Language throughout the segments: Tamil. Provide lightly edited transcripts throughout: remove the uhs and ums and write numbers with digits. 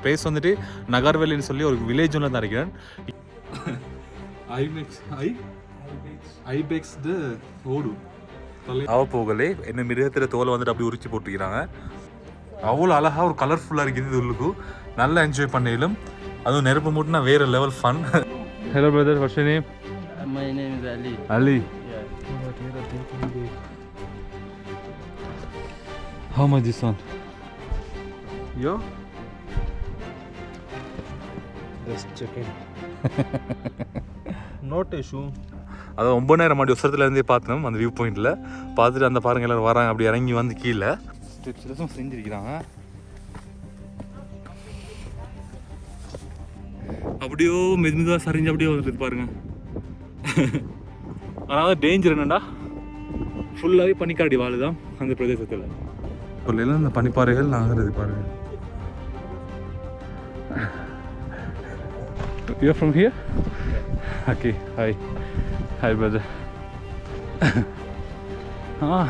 பிளேஸ் வந்துட்டு நகர்வேலின்னு சொல்லி ஒரு வில்லேஜ் ஒன்று தான் இருக்கிறேன். ஐபெக்ஸ் ஓடு அவ போகலே என்ன மிருகத்தில் தோலை வந்துட்டு அப்படி உரிச்சு போட்டுக்கிறாங்க. அவ்வளோ அழகாக ஒரு கலர்ஃபுல்லாக இருக்குது இது உள்ளுக்கு. நல்லா என்ஜாய் பண்ணிலும் அதுவும் நெருப்பு மூட்டினா வேற level fun. Hello brother, what's your name? My name is Ali. Ali. Yeah. How much this one? Yo? Just checking. Not issue. அது 9,000 அடி உசரத்துலேருந்தே பார்த்தோம் அந்த வியூ பாயிண்டில். பார்த்துட்டு அந்த பாருங்க எல்லோரும் வராங்க, அப்படி இறங்கி வந்து கீழே ஸ்டெப்ஸ்லாம் செஞ்சுருக்கிறாங்க. அப்படியோ மெதுமெதுவாக சரிஞ்சு அப்படியே வந்துட்டு பாருங்க. அதாவது டேஞ்சர் என்னென்னா ஃபுல்லாகவே பனிக்காடி வாழுதான் அந்த பிரதேசத்தில். சொல்ல இந்த பனிப்பாறைகள் நாங்கிறது பாருங்க. You are from here? Okay, hi. Hi brother. Oh.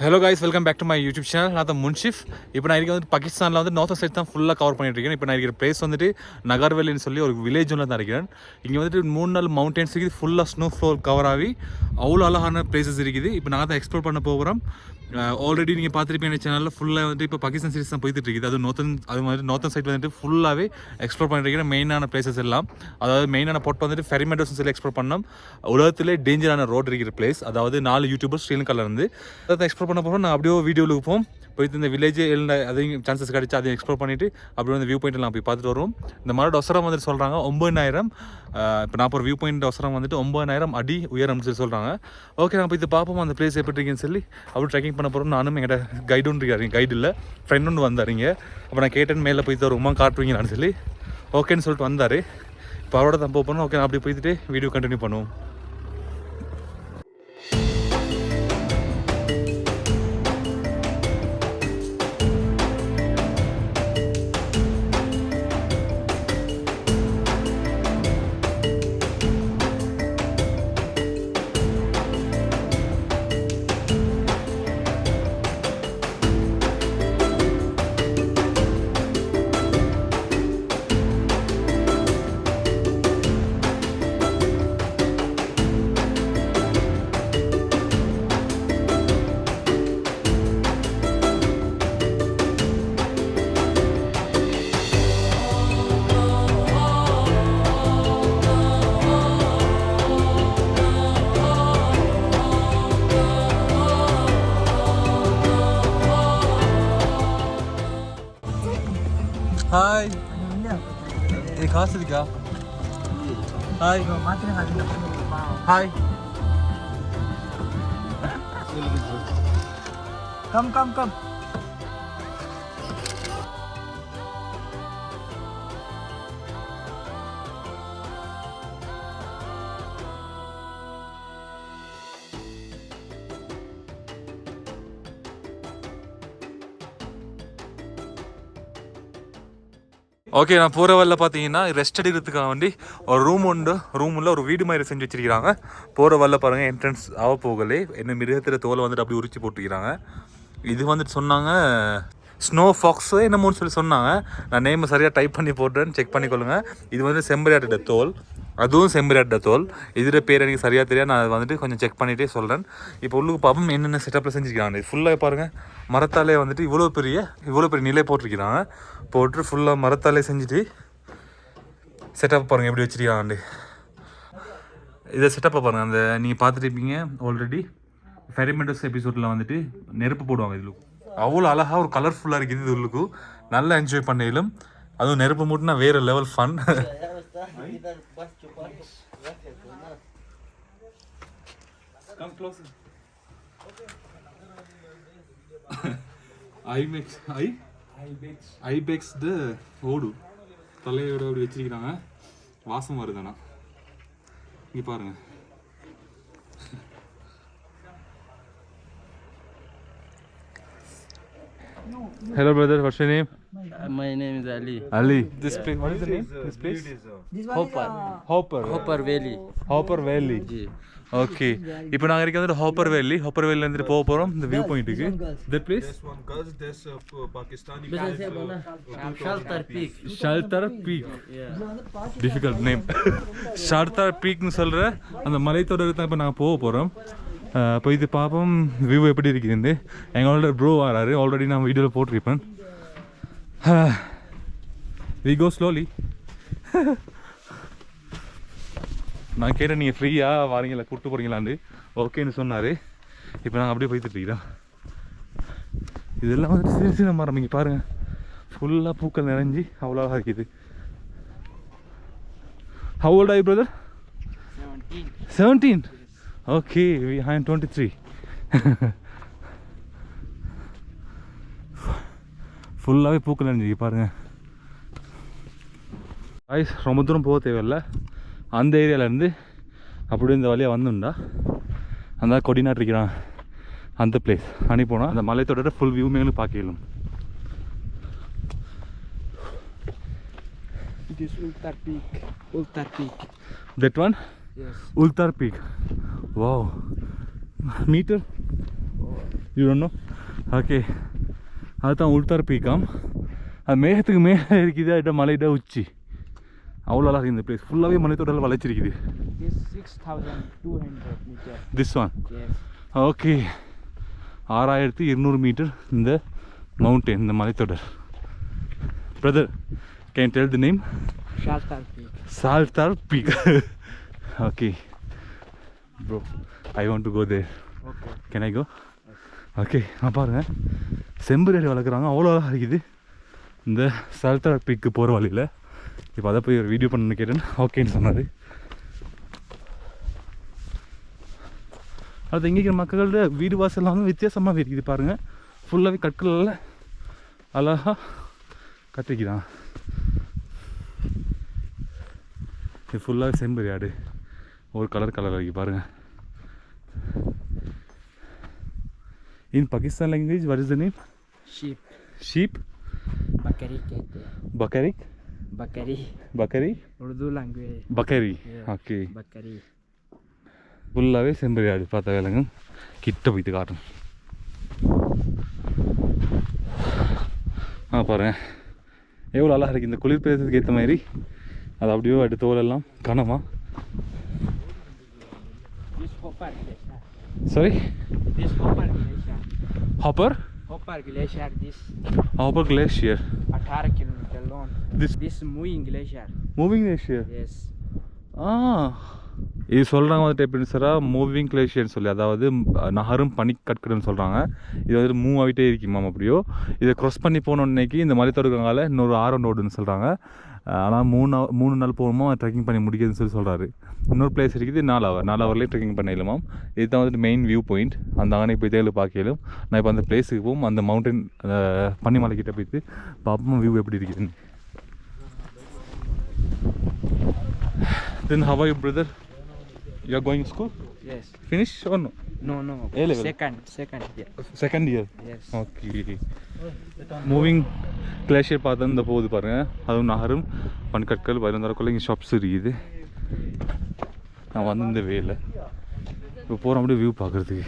Hello guys, welcome back to my YouTube channel. நான் தான் முன்ஷிஃப். இப்போ நான் இருக்கிற வந்து பாகிஸ்தானில் வந்து நார்த் சைட் தான் ஃபுல்லாக கவர் பண்ணிட்டு இருக்கேன். இப்போ நான் இருக்கிற பிளேஸ் வந்துட்டு நகர்வேலின்னு சொல்லி ஒரு வில்லேஜ் ஒன்று தான் இருக்கிறேன். இங்கே வந்துட்டு 3 நாள் மவுண்டன்ஸ் இருக்குது, ஃபுல்லாக ஸ்னோ ஃப்ளோர் கவர் ஆகி அவ்வளோ அழகான பிளேசஸ் இருக்குது. இப்போ நாங்கள் தான் எக்ஸ்ப்ளோர் பண்ண போகிறோம். ஆல்ரெடி நீங்கள் பார்த்துருப்பீங்க என் சேனலில் ஃபுல்லாக வந்துட்டு இப்போ பாகிஸ்தான் சீரிஸ் தான் போயிட்டு இருக்குது. அது மாதிரி நார்த்தன் சைட் வந்துட்டு ஃபுல்லாகவே எக்ஸ்ப்ளோர் பண்ணிட்டு மெயினான பிளேசஸ் எல்லாம். அதாவது மெயினான பொட் வந்துட்டு ஃபெரிமெண்டோஸ் சொல்லி எக்ஸ்ப்ளோர் பண்ணோம். உலகத்திலே டேஞ்சரான ரோட் இருக்கிற பிளேஸ். அதாவது 4 யூடியூபர்ஸ் ஸ்ரீலங்காவில் இருந்து அதை எக்ஸ்ப்ளோர் பண்ண போகிறோம். நான் அப்படியே வீடியோவில் போவோம், போயிட்டு இந்த வில்லேஜ் அதையும் சான்சஸ் கிடச்சி அதையும் எக்ஸ்ப்ளோர் பண்ணிவிட்டு அப்படியே வந்து வியூ பாயிண்ட்லாம் போய் பார்த்துட்டு வருவோம். இந்த மாதிரி ஒசரம் வந்துட்டு சொல்கிறாங்க 9,000. இப்போ நான் ஒரு வியூ பாயிண்ட் ஒசரம் வந்துட்டு 9,000 அடி உயரம்னு சொல்லி சொல்கிறாங்க. ஓகே, நான் போய் இது பார்ப்போம் அந்த பிளேஸ் எப்படி இருக்குன்னு சொல்லி. அப்படி ட்ரெக்கிங் பண்ண போகிறோம். நானும் எங்கிட்ட கைடு ஒன்று இருக்காரு, கைடு இல்லை ஃப்ரெண்ட் ஒன்று வந்தாருங்க. அப்போ நான் கேட்டேன் மேலே போய் தருமா காட்டுவீங்களான்னு சொல்லி. ஓகேன்னு சொல்லிட்டு வந்தார். இப்போ அவரோட தான் போகணும். ஓகே, நான் அப்படி போய்ட்டு வீடியோ கண்டினியூ பண்ணுவோம். Hi. ये कहाँ से दिखा? Hi. Hi. Come. ஓகே, நான் போகிற வரல பார்த்தீங்கன்னா ரெஸ்ட் எடுக்கிறதுக்காக வேண்டி ஒரு ரூமில் ஒரு வீடு மாதிரி செஞ்சு வச்சிருக்கிறாங்க. போகிற வரல பாருங்கள், என்ட்ரன்ஸ் ஆக போகலே என்ன மிருகத்தில் தோலை வந்துட்டு அப்படி உரிச்சு போட்டுக்கிறாங்க. இது வந்துட்டு சொன்னாங்க ஸ்னோ ஃபாக்ஸு என்னமோன்னு சொல்லி சொன்னாங்க. நான் நேம் சரியாக டைப் பண்ணி போட்டேன்னு செக் பண்ணிக்கொள்ளுங்கள். இது வந்து செம்பரியாட்டோட தோல், அதுவும் செம்பரியாட்டோட தோல். இதில் பேர் எனக்கு சரியாக தெரியாது, நான் வந்துட்டு கொஞ்சம் செக் பண்ணிகிட்டே சொல்கிறேன். இப்போ உள்ளுக்கு பார்ப்போம் என்னென்ன செட்டப்பில் செஞ்சுருக்காங்க. ஃபுல்லாக பாருங்கள் மரத்தாலே வந்துட்டு இவ்வளோ பெரிய நிலை போட்டிருக்கிறாங்க. போட்டு ஃபுல்லாக மரத்தாலே செஞ்சுட்டு செட்டப் பாருங்கள் எப்படி வச்சுருக்காங்க. இதை செட்டப்பை பாருங்கள். அந்த நீங்கள் பார்த்துருப்பீங்க ஆல்ரெடி ஃபெரிமெண்டோஸ் எபிசோடில் வந்துட்டு நெருப்பு போடுவாங்க. இதில் அவ்வளோ அழகாக ஒரு கலர்ஃபுல்லாக இருக்குது இது உள்ளுக்கு. நல்லா என்ஜாய் பண்ணிலும் அதுவும் நெருப்பு மூட்டினா வேறு லெவல் ஃபன். ஐபெக்ஸ் ஓடு தலையோட அப்படி வச்சிருக்கிறாங்க. வாசம் வருதுண்ணா, இங்கே பாருங்க. Hello brother, what's your name? My name is Ali. Ali. This place, what is the name? This place? Hopper. Hopper. Hopper Valley. Hopper Valley. Ji. Okay இப்போ நாங்கள் இருக்கிறது ஹாப்பர் வேலி. ஹாப்பர் வேலியில் இருந்துட்டு போக போகிறோம் இந்த வியூ பாயிண்ட்டுக்கு. That place one girls, there's Pakistani Shelter Peak. Shelter Peak. Difficult name. Shelter பீக்னு சொல்கிற அந்த மலைத்தொடருக்கு தான் இப்போ நாங்கள் போக போகிறோம். இப்போ இது பார்ப்போம் வியூ எப்படி இருக்குது. எங்களோட ப்ரோ வராரு, ஆல்ரெடி நான் வீடியோவில் போட்டிருப்பேன். We go slowly. நான் கேட்டேன் நீங்கள் ஃப்ரீயாக வாரீங்களா கூப்பிட்டு போகிறீங்களான்னு. ஓகேன்னு சொன்னார். இப்போ நாங்கள் அப்படியே போய்த்துட்ருக்கிறோம். இதெல்லாம் வந்து சின்ன சின்ன மரம் இங்கே பாருங்கள், ஃபுல்லாக பூக்கள் நிறைஞ்சி அவ்வளோ அழகாக இருக்குது. How old are you brother? 17. Okay, I am 23. ஃபுல்லாகவே பூக்கள் நிறைஞ்சி பாருங்கள். ஐஸ் ரொம்ப தூரம் போக தேவையில்லை. அந்த ஏரியாவிலேருந்து அப்படியே இந்த வழியாக வந்துண்டா அந்த கொடி நாட்டிருக்கிறான் அந்த பிளேஸ் அனுப்பிப்போனால் அந்த மலைத்தொடர ஃபுல் வியூ மேலும் பார்க்கலாம். It is Ultar Peak. Ultar Peak. That one? Yes. Ultar Peak. Wow. Meter? You don't know? Okay. அதுதான் உல்தார் பீக்காம். அது மேகத்துக்கு மேலே இருக்குது. அதுட்ட மலையிட உச்சி அவ்வளோ அழகாக இந்த பிளேஸ் ஃபுல்லாகவே மலைத்தொடரில் வளைச்சிருக்குது. This 6,200 meter. This one. Yes. Okay 6200 metre இந்த மவுண்டன், இந்த மலைத்தொடர். Brother can tell the name? Shelter Peak. Shelter Peak. Okay bro, I want to go there. Okay. Can I go? Okay பாருங்கள் செம்பரி வளர்க்குறாங்க, அவ்வளோ அழகாக இருக்குது இந்த சால்தார் பீக்கு போகிற வழியில். இப்போ அதை போய் ஒரு வீடியோ பண்ணு கேட்டேன். ஓகேன்னு சொன்னார். அது இங்கே மக்களோட வீடு வாசல்லாம் வந்து வித்தியாசமாக இருக்குது பாருங்கள். ஃபுல்லாகவே கற்களில் அழகாக கட்டிக்கிறான். இது ஃபுல்லாகவே செம்பரி ஆடு, ஒரு கலர் இருக்குது பாருங்கள். In Pakistan language what is the name? Sheep. Sheep? Bakari कहते हैं. Bakarik? Bakari. Bakari? Urdu language. Bakari. Yeah. Okay Bakari. ஃபுல்லாகவே செம்பரி ஆடு. பார்த்த வேலைங்க கிட்ட போய்த்து காட்டும். பாருங்க எவ்வளோ அழகாக இருக்குது. இந்த குளிர் பிரதேசத்துக்கு ஏற்ற மாதிரி அது அப்படியோ அடி தோலெல்லாம் கனமா. This Hopper Glacier. Sorry This Hopper Glacier. Hopper? Hopper Glacier. This hopper glacier. 18 kilometer long. This moving glacier. Moving glacier. Yes. இது சொல்கிறாங்க வந்துட்டு எப்படின்னு சார் மூவிங் கிளேஷியர்னு சொல்லி, அதாவது நகரும் பனிக்கற்கள்னு சொல்கிறாங்க. இது வந்துட்டு மூவ் ஆகிட்டே இருக்குமாம். அப்படியோ இதை க்ராஸ் பண்ணி போனோன்னைக்கு இந்த மலைத்தொடர்கால இன்னொரு ஆரம் ரோடுன்னு சொல்கிறாங்க. ஆனால் 3 நாள் போகணுமா ட்ரெக்கிங் பண்ணி முடிக்கிறதுன்னு சொல்கிறாரு. இன்னொரு பிளேஸ் இருக்குது 4 ஹவர்லேயே ட்ரெக்கிங் பண்ணிடலாமாம். இதுதான் வந்துட்டு மெயின் வியூ பாயிண்ட். அந்த அங்கே போய் தேவை பார்க்கலும். நான் இப்போ அந்த பிளேஸுக்கு போவோம், அந்த மவுண்டன் பனிமலைக்கிட்ட போய்ட்டு பார்ப்போம் வியூ எப்படி இருக்குதுன்னு. Then how are you brother? You are going to school? Yes. Finish or no? No. A level? Second year. Second year? Yes. Okay. Moving glacier பார்த்தா இந்த போகுது பாருங்கள். அதுவும் நகரும் பனிக்கற்கள் 16 இங்கே ஷாப்ஸ் இருக்குது. நான் வந்து இந்த வேலை இப்போ போகிறோம் அப்படியே வியூ பார்க்குறதுக்கு.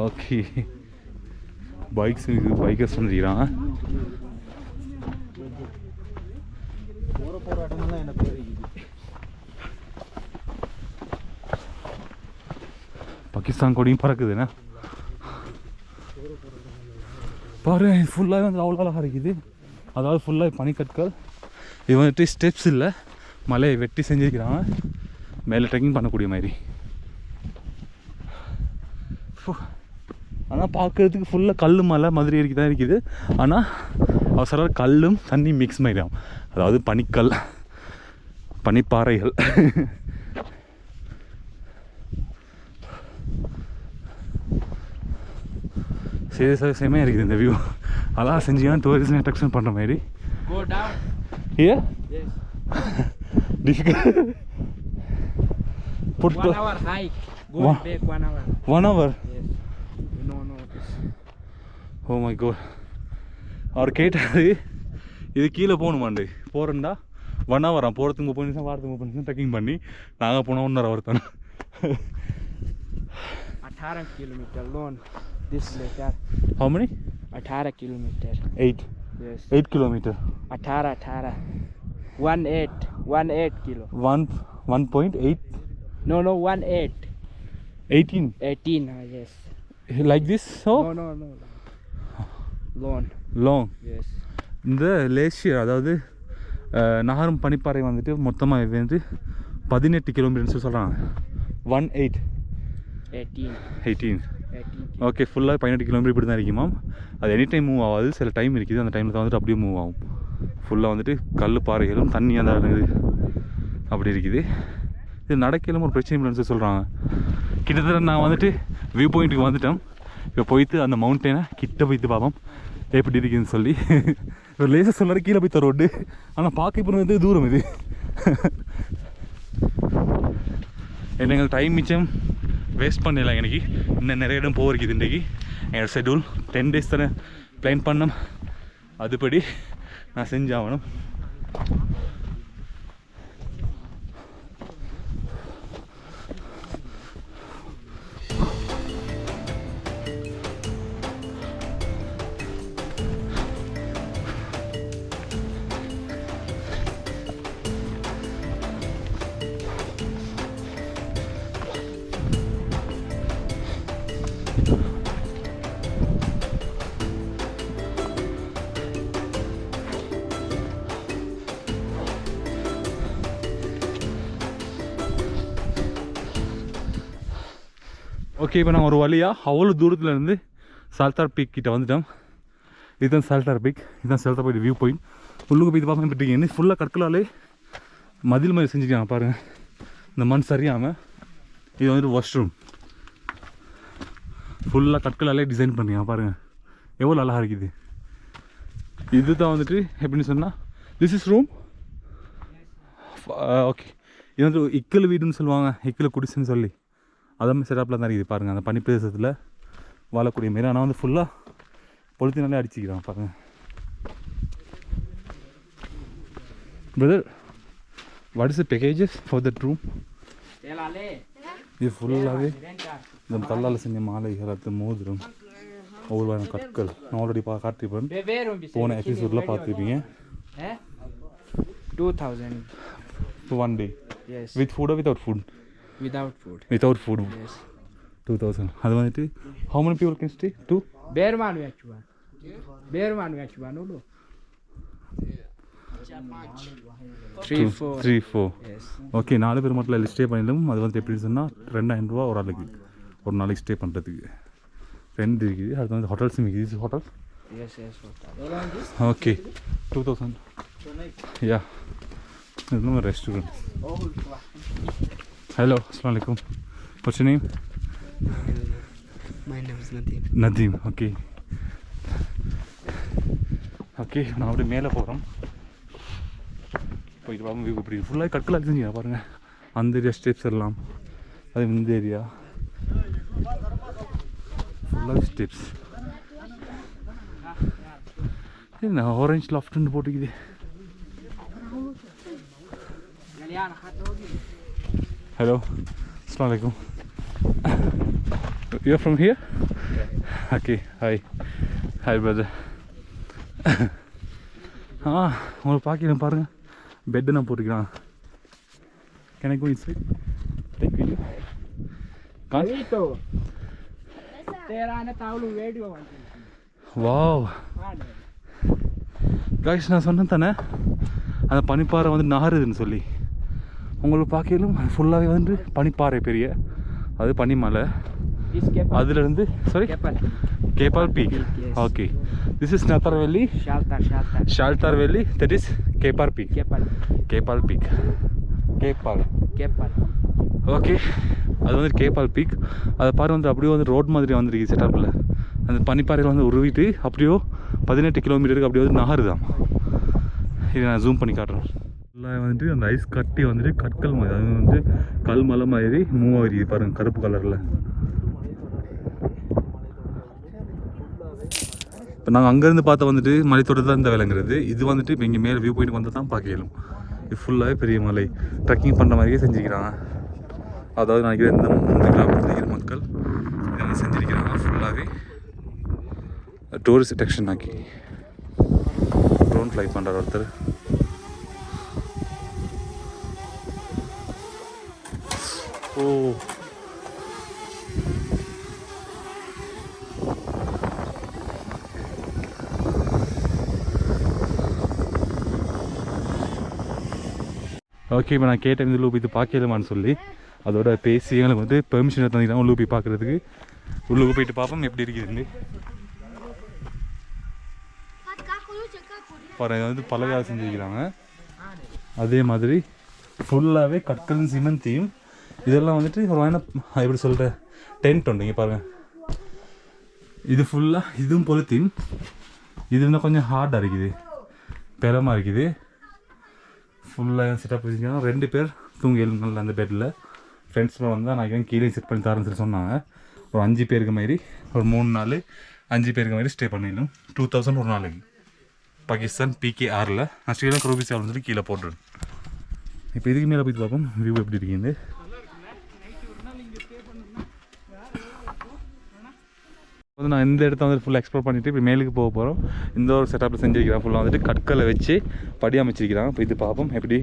ஓகே பைக்ஸ் இருக்குது, பைக்கர்ஸ் வந்துக்கிறாங்க. பாகிஸ்தான் கொடியும் பறக்குதுண்ணா பாரு. ஃபுல்லாகவே வந்து அவ்வளோ அழகாக இருக்குது. அதாவது ஃபுல்லாக பனிக்கற்கள். இது வந்துட்டு ஸ்டெப்ஸ் இல்லை, மலையை வெட்டி செஞ்சுருக்கிறாங்க மேலே ட்ரெக்கிங் பண்ணக்கூடிய மாதிரி. ஆனால் பார்க்குறதுக்கு ஃபுல்லாக கல் மலை மாதிரி இருக்கு தான் இருக்குது. ஆனால் அவசரம் கல்லும் தண்ணி மிக்ஸ் மாதிரியாகும். அதாவது பனிக்கல், பனிப்பாறைகள். செமையாக இருக்குது இந்த வியூ. அதான் செஞ்சீங்கன்னா டூரிசம் அட்ராக்ஷன் பண்ணுற மாதிரி. Go down. Here? Yes. Difficult. Put 1 hour hike. Go back 1 hour. 1 hour? Yes. No. Oh my God. அவர் கேட்டார் இது கீழே போகணுமாண்டு. போகிறேன்டா 1 hour போகிறதுக்கு 30 நிமிஷம் வாரத்துக்கு 30 நிமிஷம் ட்ரெக்கிங் பண்ணி நாங்கள் போனோம் 1.5 hour தானே. 18 kilometer long this later. How many? 18 kilometer. 8. Yes. 8 kilometer. 18. 18 kilo. 1.8. No, 18. 18. 18, yes. Like this? So? No. Long. Yes. இந்த லேஷியர் அதாவது நகரம் பனிப்பாறை வந்துட்டு மொத்தமாக வந்து 18 கிலோமீட்டர்னு சொல்கிறாங்க. 18. ஓகே, ஃபுல்லாக 18 கிலோமீட்டர் இப்படி தான் இருக்குமா. அது எனி டைம் மூவ் ஆகாது, சில டைம் இருக்குது, அந்த டைமில் தான் வந்துட்டு அப்படியே மூவ் ஆகும். ஃபுல்லாக வந்துட்டு கல் பாறைகளும் தண்ணி அந்த அப்படி இருக்குது. இது நடக்கையிலும் ஒரு பிரச்சனை இல்லைன்னு சொல்கிறாங்க. கிட்டத்தட்ட நான் வந்துட்டு வியூ பாயிண்ட்டுக்கு வந்துட்டோம். இப்போ போயிட்டு அந்த மவுண்டனை கிட்ட போய்த்து பார்ப்போம் எப்படி இருக்குதுன்னு சொல்லி. ஒரு லேசாக சொல்லாரு கீழே போய் ரோடு, ஆனால் பார்க்க இப்போ வந்து தூரம் இது. என்ன எங்களுக்கு டைம் மிச்சம் வேஸ்ட் பண்ணலாம். எனக்கு இன்னும் நிறைய இடம் போகிறதுக்கு இன்றைக்கி என்னோடய ஷெட்யூல் 10 days தானே பிளான் பண்ணோம். அதுபடி நான் செஞ்சாகணும். ஓகே, இப்போ நான் ஒரு வழியாக அவ்வளோ தூரத்தில் இருந்து சால்தார் பீக் கிட்ட வந்துட்டோம். இதுதான் சால்தார் பீக், இதுதான் சால்தார் பீக் வியூ பாயிண்ட். உள்ளுக்கு போய் பார்க்க போயிட்டு என்ன ஃபுல்லாக கற்களாலே மதில் மாதிரி செஞ்சுக்கலாம் பாருங்கள். இந்த மண் சரியாமல் இது வந்துட்டு வாஷ்ரூம் ஃபுல்லாக கற்களாலே டிசைன் பண்ணிக்கலாம் பாருங்கள், எவ்வளோ அழகாக இருக்குது. இது தான் வந்துட்டு எப்படின்னு சொன்னால் திஸ் இஸ் ரூம். ஓகே, இது வந்து இக்கல் வீடுன்னு சொல்லுவாங்க, இக்கல் குடிசுன்னு சொல்லி அதே செட்டப்பில் தான் இருக்குது பாருங்கள். அந்த பனிப்பிரதேசத்தில் வாழக்கூடிய மாரி. ஆனால் வந்து ஃபுல்லாக பொழுத்தினாலே அடிச்சுக்கிறான் பாருங்கள். Brother, what is the packages for that room? இது ஃபுல்லாகவே இந்த கல்லால் செஞ்ச மாலைகள், அது மோதிரம், ஒவ்வொரு வகையான கற்கள். நான் ஆல்ரெடி காட்டிருப்பேன், போன எபிசோடில் பார்த்துருப்பீங்க. 2000 for 1 day. Yes. With food or without food? Without food. Without food. Yes. 2000. அது வந்துட்டு how many people can stay? 2? Berman vechuan. No. 3 4. Yes. Okay, 4 பேர் மட்டும் ஸ்டே பண்ணிடலாம். அது வந்து எப்படி சொன்னால் 2000 ரூபா ஒரு ஆளுக்கு ஒரு நாளைக்கு ஸ்டே பண்ணுறதுக்கு. ரெண்டு இருக்குது. அது வந்து ஹோட்டல்ஸும் இருக்குது. ஹோட்டல்? Yes, hotel. ஓகே, 2000. யா, இதுவும் ஒரு ரெஸ்டாரண்ட். ஹலோ, அஸ்ஸலாமு அலைக்கும். What's your name? My name is Nadeem. Nadeem, okay. Okay, நான் அப்படியே மேலே போகிறோம். போயிட்டு பாருங்க வியூ இப்படி ஃபுல்லாக கற்களாக செஞ்சுங்க பாருங்கள். அந்த ஏரியா ஸ்டெப்ஸ் எல்லாம், அது இந்த ஏரியா ஃபுல்லாக ஸ்டெப்ஸ். என்ன ஆரஞ்ச் லாஃப்ட்னு போட்டுக்குது. ஹலோ, அஸ்ஸலாமு அலைக்கும். You are from here? Okay, hi brother. உங்களை பார்க்கிறேன் பாருங்கள், பெட்டு நான் போட்டுக்கிறான். Can I go inside? Take video? Wow guys, நான் சொன்னேன் தானே அந்த பனிப்பாறை வந்து நகருதுன்னு சொல்லி. உங்களுக்கு பார்க்கலும் ஃபுல்லாகவே வந்து பனிப்பாறை பெரிய, அது பனிமலை. அதுலேருந்து சாரி கேபால் peak. Okay, this is Naltar valley, ஷால்தார் வேலி, தட் இஸ் கேபால் பீக். கேபால் பீக், கேபால். ஓகே, அது வந்து கேபால் பீக். அதை பாரு வந்து அப்படியே வந்து ரோட் மாதிரி வந்துருக்கு செட்டப்பில். அந்த பனிப்பாறையில் வந்து உருவிட்டு அப்படியோ 18 கிலோமீட்டருக்கு அப்படியே வந்து நகருதான். இது நான் ஜூம் பண்ணி காட்டுறேன். ஃபுல்லாக வந்துட்டு அந்த ஐஸ் கட்டி வந்துட்டு கற்கள் மாதிரி, அது வந்து கல் மலை மாதிரி மூவ் ஆகிருக்கு பாருங்கள், கருப்பு கலரில். இப்போ நாங்கள் அங்கேருந்து பார்த்தா வந்துட்டு மலைத்தோடு தான் இந்த விலங்குறது. இது வந்துட்டு இப்போ இங்கே மேலே வியூ பாயிண்ட் வந்து தான் பார்க்க இயலும். இது ஃபுல்லாகவே பெரிய மலை ட்ரெக்கிங் பண்ணுற மாதிரியே செஞ்சுக்கிறாங்க. அதாவது நினைக்கிறேன் இந்த 3 கிராமத்தில் இருக்கிற மக்கள் இதெல்லாம் செஞ்சுருக்கிறாங்க. ஃபுல்லாகவே டூரிஸ்ட் அட்ராக்ஷன் ஆக்கி ட்ரோன் ஃப்ளை பண்ணுறார் ஒருத்தர். ஓ ஓகே, இப்போ நான் கேட்டேன் இந்த உள்ளே போய் இது பார்க்கலாமான்னு சொல்லி. அதோட பேசி எங்களுக்கு வந்து பெர்மிஷன் எடுத்தாங்க உள்ளே போய் பார்க்குறதுக்கு. உள்ளுக்கு போயிட்டு பார்ப்போம் எப்படி இருக்குதுன்னு. பாருங்க, வந்து பலகையாக செஞ்சுருக்கிறாங்க. அதே மாதிரி ஃபுல்லாகவே கற்களும் சிமெண்டையும் இதெல்லாம் வந்துட்டு ஒரு வாய்னா எப்படி சொல்கிற டென்ட் உண்டு. இங்கே பாருங்கள், இது ஃபுல்லாக இதுவும் பொலித்தீன். இது இன்னும் கொஞ்சம் ஹார்டாக இருக்குது, பெரமாக இருக்குது. ஃபுல்லாக செட்டப் வச்சுருக்காங்க. 2 பேர் தூங்கி எழுந்தாங்க அந்த பெட்டில். ஃப்ரெண்ட்ஸில் வந்தால் நான் கீழே செட் பண்ணி தரேன்னு சொல்லி சொன்னாங்க. ஒரு 5 பேருக்கு மாதிரி ஒரு 3 நாள் 5 பேருக்கு மாதிரி ஸ்டே பண்ணிடணும். 2000 ஒரு நாளைக்கு. பாகிஸ்தான் PKRல நான் ஸ்ரீலங்கா ரூபீஸ் வந்துட்டு கீழே போட்டுருவேன். இப்போ இதுக்கு மேலே போய் பார்ப்போம் வியூ எப்படி இருக்குது. வந்து நான் இந்த இடத்த வந்து ஃபுல்லாக எக்ஸ்ப்ளோர் பண்ணிவிட்டு இப்போ மேலுக்கு போக போகிறோம். இந்த ஒரு செட்டப்பில் செஞ்சுருக்கிறாங்க. ஃபுல்லாக வந்துட்டு கற்களை வச்சு படி அமைச்சிருக்கிறாங்க. இப்போ இது பார்ப்போம் எப்படி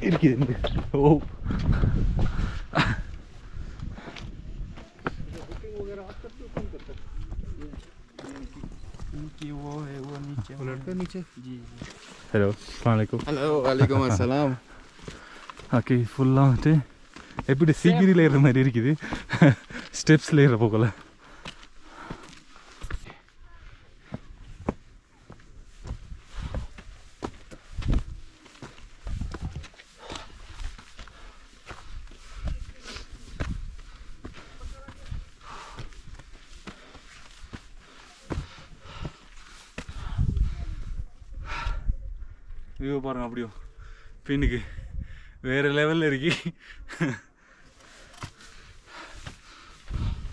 இருக்குது. ஓ ஹலோ, அஸ்ஸலாமு Hello, walaikum assalam. ஓகே, ஃபுல்லாக வந்துட்டு எப்படி சிகிரியில் ஏறுற மாதிரி இருக்குது. ஸ்டெப்ஸில் ஏற போகல. வியூ பாருங்க, அப்படியோ பின்னுக்கு வேறு லெவலில் இருக்கு.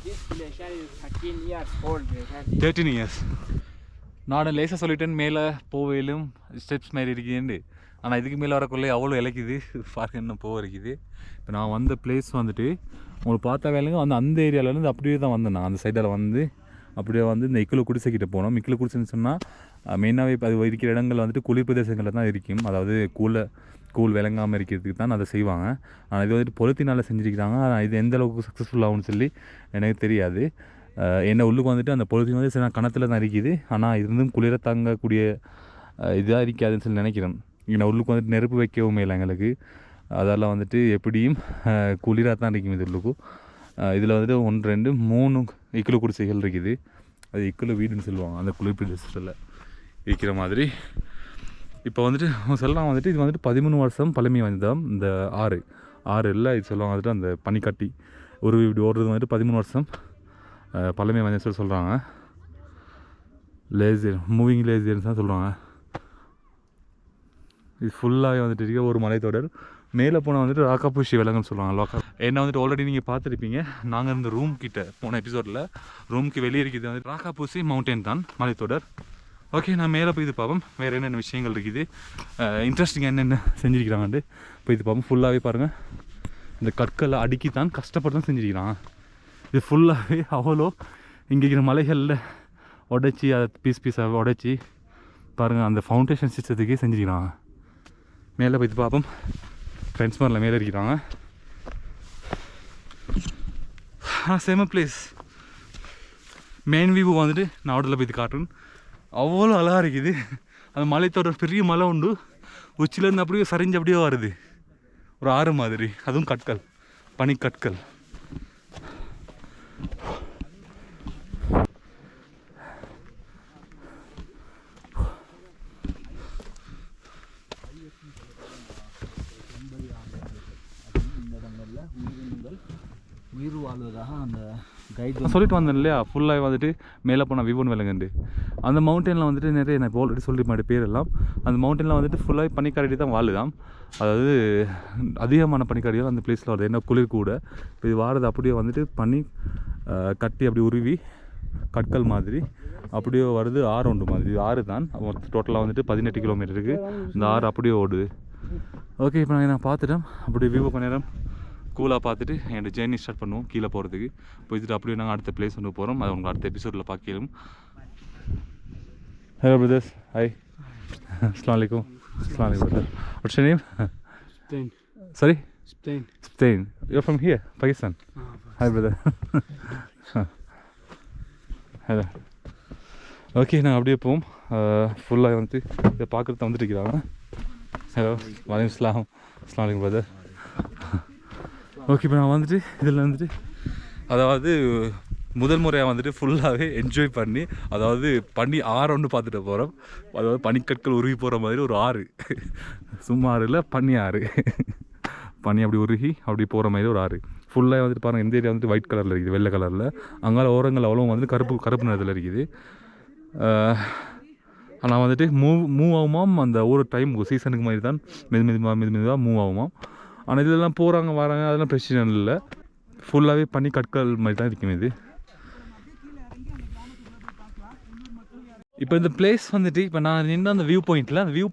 This glacier is 13 years old glacier. 13 years. நான் லேசாக சொல்லிட்டேன் மேலே போவேலும் ஸ்டெப்ஸ் மாதிரி இருக்குதுண்டு. ஆனால் இதுக்கு மேலே வரக்குள்ளே அவ்வளோ இலைக்குது. பார்க்க இன்னும் போக இருக்குது. இப்போ நான் வந்த பிளேஸ் வந்துட்டு உங்களுக்கு பார்த்தா வேலைங்க வந்து அந்த ஏரியாவிலேருந்து அப்படியே தான் வந்தேன். நான் அந்த சைடில் வந்து அப்படியே வந்து இந்த இக்குல குடிசைக்கிட்ட போனோம். இக்குல குடிசைன்னு சொன்னால் மெயினாகவே இப்போ அது இருக்கிற இடங்கள் வந்துட்டு குளிர் பிரதேசங்களில் தான் இருக்கும். அதாவது கூழ் விளங்காமல் இருக்கிறதுக்கு தான் அதை செய்வாங்க. ஆனால் இது வந்துட்டு பொலித்தீனால் செஞ்சுருக்கிறாங்க. ஆனால் இது எந்த அளவுக்கு சக்ஸஸ்ஃபுல் ஆகும்னு சொல்லி எனக்கு தெரியாது. என்ன உள்ளுக்கு வந்துட்டு அந்த பொலித்தீன் வந்து சில கணத்தில் தான் இருக்குது. ஆனால் இருந்தும் குளிர தாங்கக்கூடிய இதாக இருக்காதுன்னு சொல்லி நினைக்கிறேன். இங்கே உள்ளுக்கு வந்துட்டு நெருப்பு வைக்கவும் இல்லை எங்களுக்கு. அதெல்லாம் வந்துட்டு எப்படியும் குளிராக தான் இருக்கும் இது உள்ளுக்கும். இதில் வந்துட்டு 1 2 3 இக்குல குடிசைகள் இருக்குது. அது இக்குல வீடுன்னு சொல்லுவாங்க அந்த குளிர் பிரதேசத்தில் இருக்கிற மாதிரி. இப்போ வந்துட்டு சொல்லலாம் வந்துட்டு இது வந்துட்டு 13 வருஷம் பழமை வாய்ந்ததான் இந்த ஆறு இல்லை இது சொல்லுவாங்க. வந்துட்டு அந்த பனிக்கட்டி ஒரு இப்படி ஓடுறது வந்துட்டு 13 வருஷம் பழமை வாய்ந்த சொல்லி சொல்கிறாங்க. லேசியர் மூவிங் லேசியர்ஸ் தான் சொல்கிறாங்க. இது ஃபுல்லாகவே வந்துட்டு இருக்க ஒரு மலைத்தொடர். மேலே போனால் வந்துட்டு ராக்காபூஷி விலங்குன்னு சொல்லுவாங்க. லோக்கல் என்ன வந்துட்டு ஆல்ரெடி நீங்கள் பார்த்துருப்பீங்க. நாங்கள் இருந்த ரூம் கிட்ட போன எபிசோடில் ரூமுக்கு வெளியே இருக்குது வந்துட்டு ராக்காபூஷி மவுண்டன் தான் மலைத்தொடர். ஓகே, நான் மேலே போய் இது பார்ப்போம் வேறு என்னென்ன விஷயங்கள் இருக்குது, இன்ட்ரெஸ்டிங்காக என்னென்ன செஞ்சுருக்கிறாங்கன்ட்டு போய் இது பார்ப்போம். ஃபுல்லாகவே பாருங்கள், இந்த கற்களை அடுக்கி தான் கஷ்டப்பட்டு தான் செஞ்சுருக்கிறாங்க. இது ஃபுல்லாகவே அவ்வளோ இங்கே இருக்கிற மலைகளில் உடைச்சி அதை பீஸாக உடைச்சி பாருங்கள் அந்த ஃபவுண்டேஷன் சிஸ்டத்துக்கே செஞ்சுருக்கிறாங்க. மேலே போய் இது பார்ப்போம். ஃப்ரெண்ட்ஸ் மாதிரில மேலே இருக்கிறாங்க. செம பிளேஸ். மெயின் வியூ வந்துட்டு நான் அவடத்தில் போய் காட்டுறேன். அவ்வளோ அழகாக இருக்குது. அந்த மலைத்தொடர் பெரிய மலை உண்டு. உச்சிலேருந்து அப்படியே சரிஞ்சு அப்படியே வருது ஒரு ஆறு மாதிரி. அதுவும் கற்கள், பனிக்கற்கள். உயிர் வாழ்வதாக அந்த கைட் சொல்லிட்டு வந்தேன் இல்லையா. ஃபுல்லாக வந்துட்டு மேலே போனால் விவோன் விலங்குண்டு. அந்த மவுண்டனில் வந்துட்டு நிறைய நான் இப்போ ஆல்ரெடி சொல்லி மாட்டேன் பேரெல்லாம். அந்த மவுண்டனில் வந்துட்டு ஃபுல்லாக பனிக்காரடி தான் வாழுதான். அதாவது அதிகமான பனிக்காரிகள் அந்த பிளேஸில் வருது. என்ன குளிர் கூட இப்போ இது வாரது அப்படியே வந்துட்டு பனி கட்டி அப்படி உருவி கற்கள் மாதிரி அப்படியே வருது ஆறு உண்டு மாதிரி ஆறு தான் டோட்டலாக வந்துட்டு 18 கிலோமீட்டருக்கு இந்த ஆறு அப்படியே ஓடுது. ஓகே இப்போ நான் பார்த்துட்டேன் அப்படியே வியூ கொஞ்ச நேரம் கூலாக பார்த்துட்டு என்னோடய ஜேர்னி ஸ்டார்ட் பண்ணுவோம் கீழே போகிறதுக்கு. போயிட்டு அப்படியே நாங்கள் அடுத்த பிளேஸ் வந்து போகிறோம். அது உங்களுக்கு அடுத்த எபிசோடில் பார்க்கலாம். Hello brothers, hi. அஸ்ஸலாமு அலைக்கும். அஸ்ஸலாமு அலைக்கும் brother. What's your name? Spain. Sorry? Spain. Spain. You're from here, Pakistan? Hi brother. Hello. Okay நாங்கள் அப்படியே போவோம். ஃபுல்லாக வந்துட்டு இதை பார்க்குறது வந்துட்டு இருக்கிறாங்க. ஹலோ வலைக்கம் அஸ்ஸலாம். அஸ்ஸலாமு அலைக்கும் பிரதர். ஓகே இப்போ நான் வந்துட்டு இதில் வந்துட்டு அதாவது முதல் முறையாக வந்துட்டு ஃபுல்லாகவே என்ஜாய் பண்ணி அதாவது பண்ணி ஆறு ஒன்று பார்த்துட்டு போகிறோம். அதாவது பனிக்கற்கள் உருகி போகிற மாதிரி ஒரு ஆறு, சும்மா ஆறு இல்லை பனி ஆறு, பனி அப்படி உருகி அப்படி போகிற மாதிரி ஒரு ஆறு. ஃபுல்லாக வந்துட்டு பாருங்கள் இந்த ஏரியா வந்துட்டு ஒயிட் கலரில் இருக்குது, வெள்ளை கலரில். அங்கால ஓரங்கள் அவ்வளோ வந்துட்டு கருப்பு நிறத்தில் இருக்குது. ஆனால் வந்துட்டு மூவ் ஆகுமாம் அந்த ஒரு டைம் சீசனுக்கு மாதிரி தான் மெதுவாக மூவ் ஆகுமாம். ஆனால் இதெல்லாம் போகிறாங்க வராங்க அதெல்லாம் பிரச்சனை இல்லை. ஃபுல்லாகவே பனி கற்கள் மாதிரி தான் இருக்கும் இது. இப்போ இந்த பிளேஸ் வந்துட்டு இப்போ நான் நின்று அந்த வியூ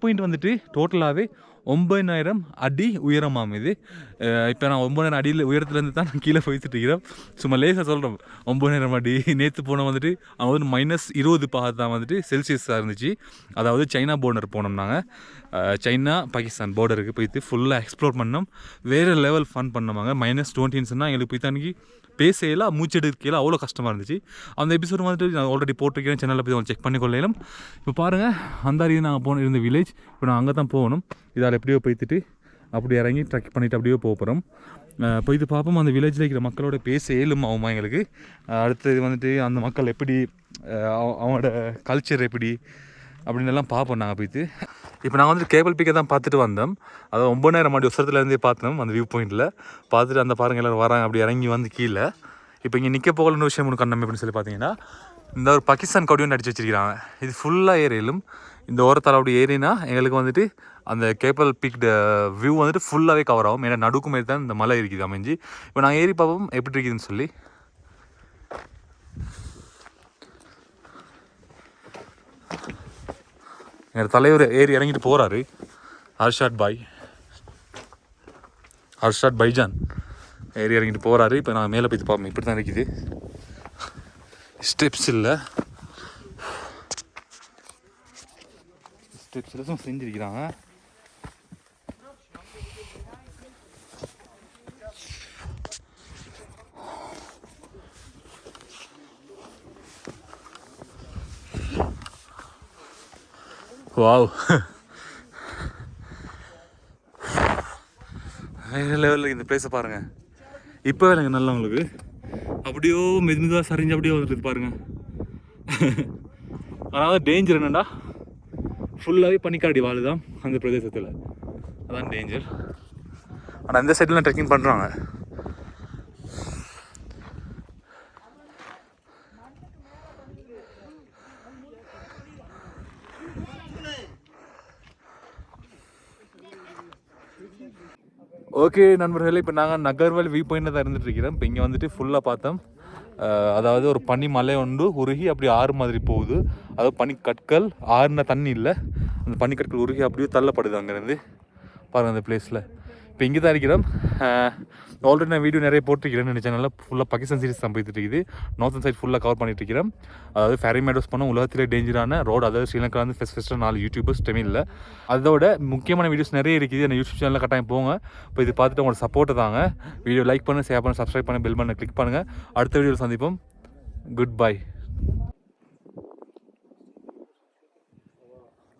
பாயிண்ட் வந்துட்டு டோட்டலாகவே 9000 அடி உயரமாம் இது. இப்போ நான் 9000 அடியில் உயரத்துலேருந்து தான் நான் கீழே போயிட்டு இருக்கிறேன். சும்மா லேசாக சொல்கிறோம் 9000 அடி. நேற்று போனோம் வந்துட்டு அவங்க வந்து -20 தான் வந்துட்டு செல்சியஸாக இருந்துச்சு. அதாவது சைனா பார்டர் போனோம் நாங்கள். சைனா பாகிஸ்தான் பார்டருக்கு போயிட்டு ஃபுல்லாக எக்ஸ்ப்ளோர் பண்ணோம். வேறு லெவல் ஃபன் பண்ணோமாங்க. -20 எங்களுக்கு போய் அன்றைக்கி பேசையில் மூச்செடுக்கையில் அவ்வளோ கஷ்டமாக இருந்துச்சு. அந்த எபிசோடு வந்துட்டு நான் ஆல்ரெடி போட்டிருக்கேன் சேனலில் போய் செக் பண்ணி கொள்ளலாம். இப்போ பாருங்கள் அந்த இது நாங்கள் இருந்த வில்லேஜ். இப்போ நான் அங்கே தான் போகணும். இதால் எப்படியோ போய்த்துட்டு அப்படி இறங்கி ட்ரெக் பண்ணிவிட்டு அப்படியே போகிறோம். போய்ட்டு பார்ப்போம் அந்த வில்லேஜில் இருக்கிற மக்களோட பேச ஆகுமா எங்களுக்கு. அடுத்தது வந்துட்டு அந்த மக்கள் எப்படி அவங்களோட கல்ச்சர் எப்படி அப்படின்னு எல்லாம் பார்ப்போம் நாங்கள் போய்ட்டு. இப்போ நாங்கள் வந்துட்டு கேபிள் பிக்கை தான் பார்த்துட்டு வந்தோம். அதாவது 9000 அடி உசரத்துலேருந்தே பார்த்தோம் அந்த வியூ பாயிண்டில். பார்த்துட்டு அந்த பாருங்கள் எல்லோரும் வராங்க அப்படி இறங்கி வந்து கீழே. இப்போ இங்கே நிற்க போகலன்னு விஷயம் ஒன்று கண்ணம் அப்படின்னு சொல்லி பார்த்தீங்கன்னா இந்த ஒரு பாகிஸ்தான் கொடி ஒன்று அடிச்சு வச்சிருக்கிறாங்க. இது ஃபுல்லாக ஏரியிலும் இந்த ஓரத்தால் அப்படி ஏறினா எங்களுக்கு வந்துட்டு அந்த கேபிள் பிக் வியூ வந்துட்டு ஃபுல்லாகவே கவர் ஆகும். ஏன்னா நடுக்கு மாரி தான் இந்த மலை இருக்குது அமைஞ்சு. இப்போ நாங்கள் ஏறி பார்ப்போம் எப்படி இருக்குதுன்னு சொல்லி. எங்கள் தலைவர் ஏறி இறங்கிட்டு போகிறாரு. அர்ஷாத் பைஜான் ஏறி இறங்கிட்டு போகிறாரு. இப்போ நான் மேலே போய் பார்ப்போம் இப்படி தான் இருக்குது. ஸ்டெப்ஸ் இல்லை செஞ்சுருக்கிறாங்க. வாவ் வேறு லெவலில் இந்த பிளேஸை பாருங்கள். இப்போ எனக்கு நல்லா உங்களுக்கு அப்படியோ மெதுவாக சரிஞ்சு அப்படியே வந்துட்டு பாருங்கள். அதாவது டேஞ்சர் என்னென்னா ஃபுல்லாகவே பனிக்காடி வாழுதான் அந்த பிரதேசத்தில். அதான் டேஞ்சர். ஆனால் இந்த சைட்லாம் ட்ரெக்கிங் பண்ணுறாங்க. ஓகே நண்பர்களே, இப்போ நாங்கள் நகர்வல் வியூ பாயிண்டில் தான் இருந்துட்டு இருக்கிறோம். இப்போ இங்கே வந்துட்டு ஃபுல்லாக பார்த்தோம். அதாவது ஒரு பனி மலை ஒன்று உருகி அப்படி ஆறு மாதிரி போகுது. அதாவது பனிக்கற்கள் ஆறுன தண்ணி இல்லை, அந்த பனிக்கற்கள் உருகி அப்படியே தள்ளப்படுது அங்கேருந்து. பாருங்கள் அந்த பிளேஸில். இப்போ இங்கே தான் இருக்கிறோம். ஆல்ரெடி நான் வீடியோ நிறைய போட்டிருக்கிறேன் இந்த சேனலில். ஃபுல்லாக பாகிஸ்தான் சீரிஸ் தான் போயிட்டு இருக்குது. நார்த்தன் சைட் ஃபுல்லாக கவர் பண்ணிட்டு இருக்கிறேன். அதாவது ஃபெரி மெடோஸ் போனால் உலகத்திலே டேஞ்சரான ரோடு. அதாவது ஸ்ரீலங்கா வந்து ஃபெஸ்ட்டாக 4 யூடியூபர்ஸ் தமிழில். அதோட முக்கியமான வீடியோஸ் நிறைய இருக்குது. அந்த யூடியூப் சேனலில் கட்டாயம் போங்க. இப்போ இது பார்த்துட்டு உங்களோட சப்போர்ட்டு தாங்க. வீடியோ லைக் பண்ணு, ஷேர் பண்ணு, சப்ஸ்கிரைப் பண்ணு, பெல் பண்ண கிளிக் பண்ணுங்கள். அடுத்த வீடியோவில் சந்திப்போம். Good bye.